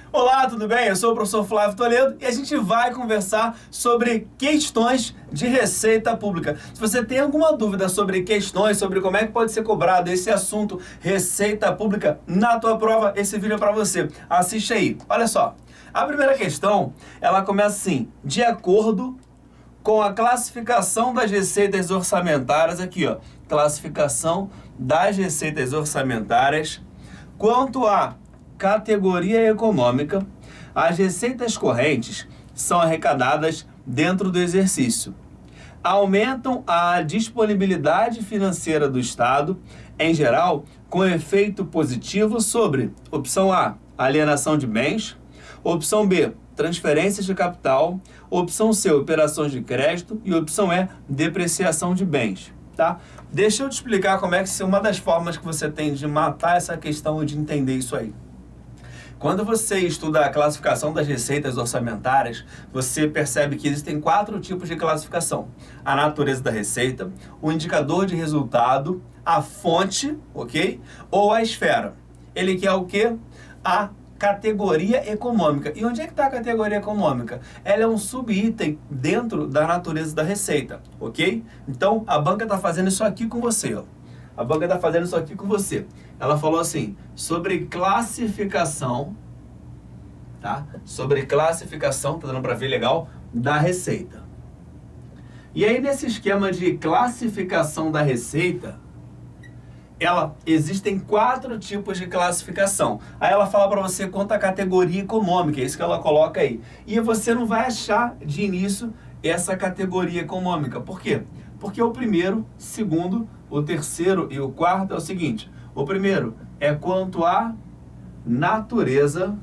Olá, tudo bem? Eu sou o professor Flávio Toledo e a gente vai conversar sobre questões de receita pública. Se você tem alguma dúvida sobre questões, sobre como é que pode ser cobrado esse assunto, receita pública, na tua prova, esse vídeo é para você. Assiste aí. Olha só, a primeira questão, ela começa assim: de acordo com a classificação das receitas orçamentárias, aqui ó, classificação das receitas orçamentárias, quanto à categoria econômica, as receitas correntes são arrecadadas dentro do exercício. Aumentam a disponibilidade financeira do Estado, em geral, com efeito positivo sobre, opção A, alienação de bens, opção B, transferências de capital, opção C, operações de crédito e opção E, depreciação de bens. Tá? Deixa eu te explicar como é que uma das formas que você tem de matar essa questão e de entender isso aí. Quando você estuda a classificação das receitas orçamentárias, você percebe que existem 4 tipos de classificação: a natureza da receita, o indicador de resultado, a fonte, ok? Ou a esfera. Ele quer o quê? A categoria econômica. E onde é que está a categoria econômica? Ela é um subitem dentro da natureza da receita, ok? Então, a banca está fazendo isso aqui com você, ó. A banca está fazendo isso aqui com você. Ela falou assim, sobre classificação, tá? Sobre classificação, tá dando para ver legal, da receita. E aí, nesse esquema de classificação da receita, existem 4 tipos de classificação. Aí ela fala para você quanto à categoria econômica, é isso que ela coloca aí. E você não vai achar de início essa categoria econômica. Por quê? Porque o primeiro, segundo, o terceiro e o quarto é o seguinte: o primeiro é quanto à natureza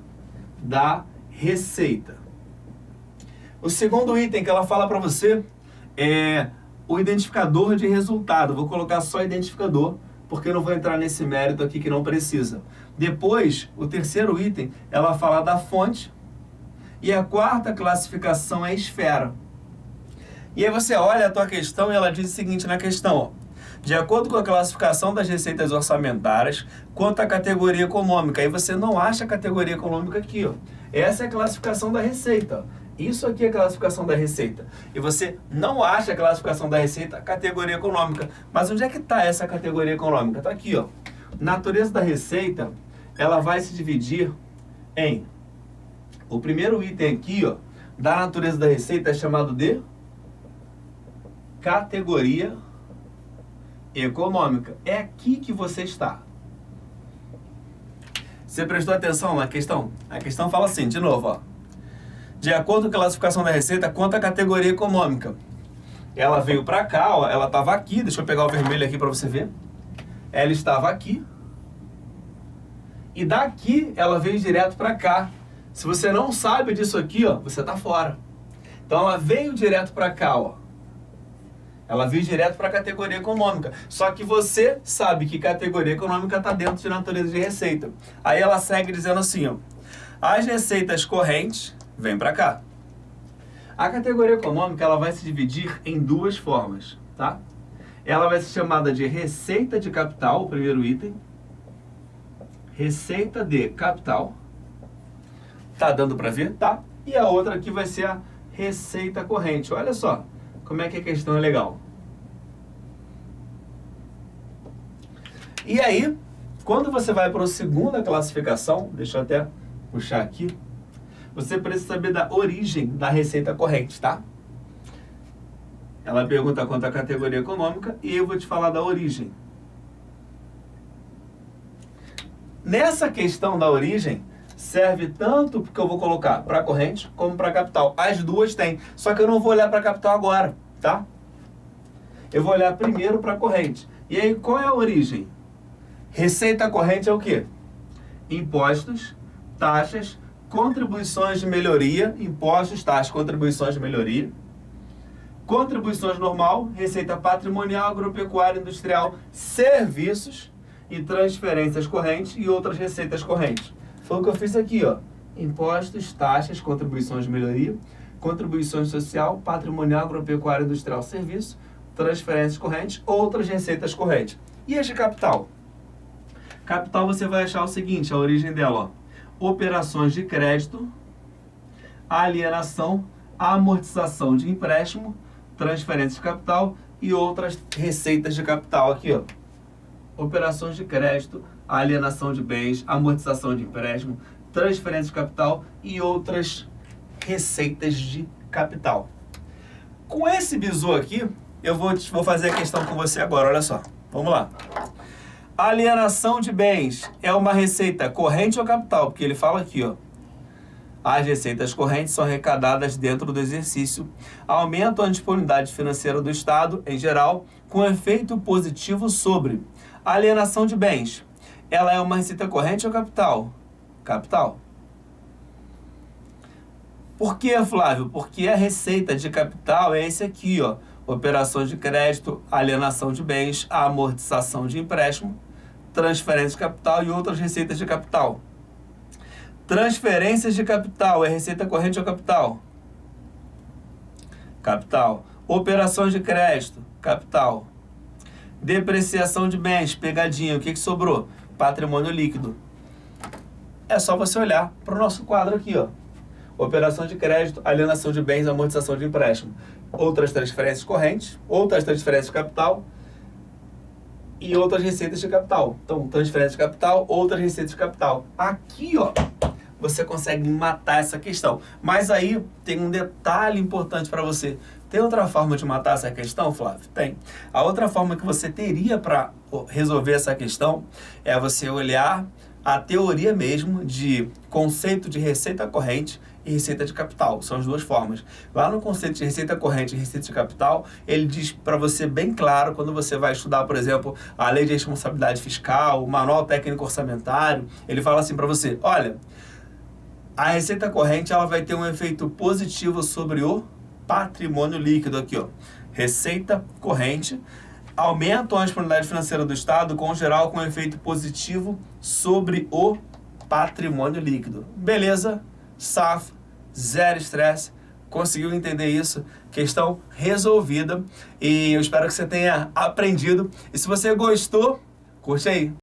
da receita. O segundo item que ela fala para você é o identificador de resultado. Vou colocar só identificador, porque eu não vou entrar nesse mérito aqui que não precisa. Depois, o terceiro item, ela fala da fonte. E a quarta classificação é a esfera. E aí você olha a tua questão e ela diz o seguinte na questão, ó: de acordo com a classificação das receitas orçamentárias, quanto à categoria econômica. Aí você não acha a categoria econômica aqui, ó. Essa é a classificação da receita, ó. Isso aqui é a classificação da receita. E você não acha a classificação da receita, a categoria econômica. Mas onde é que está essa categoria econômica? Está aqui, ó. Natureza da receita, ela vai se dividir em... O primeiro item aqui, ó, da natureza da receita é chamado de categoria econômica. É aqui que você está. Você prestou atenção na questão? A questão fala assim, de novo, ó: de acordo com a classificação da receita, quanto à categoria econômica. Ela veio para cá, ó, ela estava aqui, deixa eu pegar o vermelho aqui para você ver. Ela estava aqui. E daqui ela veio direto para cá. Se você não sabe disso aqui, ó, você está fora. Então ela veio direto para cá, ó. Ela veio direto para a categoria econômica. Só que você sabe que categoria econômica está dentro de natureza de receita. Aí ela segue dizendo assim, ó: as receitas correntes vêm para cá. A categoria econômica, ela vai se dividir em 2 formas, tá? Ela vai ser chamada de receita de capital, o primeiro item. Receita de capital. Tá dando para ver? Tá. E a outra aqui vai ser a receita corrente. Olha só como é que a questão é legal. E aí, quando você vai para a segunda classificação, deixa eu até puxar aqui, você precisa saber da origem da receita corrente, tá? Ela pergunta quanto à categoria econômica e eu vou te falar da origem. Nessa questão da origem, serve tanto porque eu vou colocar para corrente como para capital. As duas têm, só que eu não vou olhar para capital agora, tá? Eu vou olhar primeiro para corrente. E aí, qual é a origem? Receita corrente é o quê? Impostos, taxas, contribuições de melhoria, impostos, taxas, contribuições de melhoria, contribuições normal, receita patrimonial, agropecuária, industrial, serviços e transferências correntes e outras receitas correntes. Foi o que eu fiz aqui, ó: impostos, taxas, contribuições de melhoria, contribuições social, patrimonial, agropecuária, industrial, serviço, transferências correntes, outras receitas correntes. E as de capital? Capital você vai achar o seguinte, a origem dela, ó: operações de crédito, alienação, amortização de empréstimo, transferência de capital e outras receitas de capital aqui, ó. Operações de crédito, alienação de bens, amortização de empréstimo, transferência de capital e outras receitas de capital. Com esse bizu aqui, eu vou fazer a questão com você agora, olha só. Vamos lá. Alienação de bens é uma receita corrente ou capital? Porque ele fala aqui, ó. As receitas correntes são arrecadadas dentro do exercício, aumentam a disponibilidade financeira do Estado, em geral, com efeito positivo sobre a alienação de bens. Ela é uma receita corrente ou capital? Capital. Por que, Flávio? Porque a receita de capital é esse aqui, ó. Operações de crédito, alienação de bens, amortização de empréstimo, transferência de capital e outras receitas de capital. Transferências de capital é receita corrente ou capital? Capital. Operações de crédito, capital. Depreciação de bens, pegadinha, o que sobrou? Patrimônio líquido. É só você olhar para o nosso quadro aqui, ó. Operação de crédito, alienação de bens, amortização de empréstimo. Outras transferências correntes, outras transferências de capital e outras receitas de capital. Então, transferência de capital, outras receitas de capital. Aqui, ó, você consegue matar essa questão. Mas aí tem um detalhe importante para você. Tem outra forma de matar essa questão, Flávio? Tem. A outra forma que você teria para resolver essa questão é você olhar a teoria mesmo de conceito de receita corrente e receita de capital. São as duas formas. Lá no conceito de receita corrente e receita de capital, ele diz para você bem claro, quando você vai estudar, por exemplo, a lei de responsabilidade fiscal, o manual técnico orçamentário, ele fala assim para você, olha, a receita corrente ela vai ter um efeito positivo sobre o patrimônio líquido aqui, ó. Receita corrente aumenta a disponibilidade financeira do Estado, com geral com efeito positivo sobre o patrimônio líquido. Beleza? Safo, zero estresse, conseguiu entender isso? Questão resolvida e eu espero que você tenha aprendido. E se você gostou, curte aí.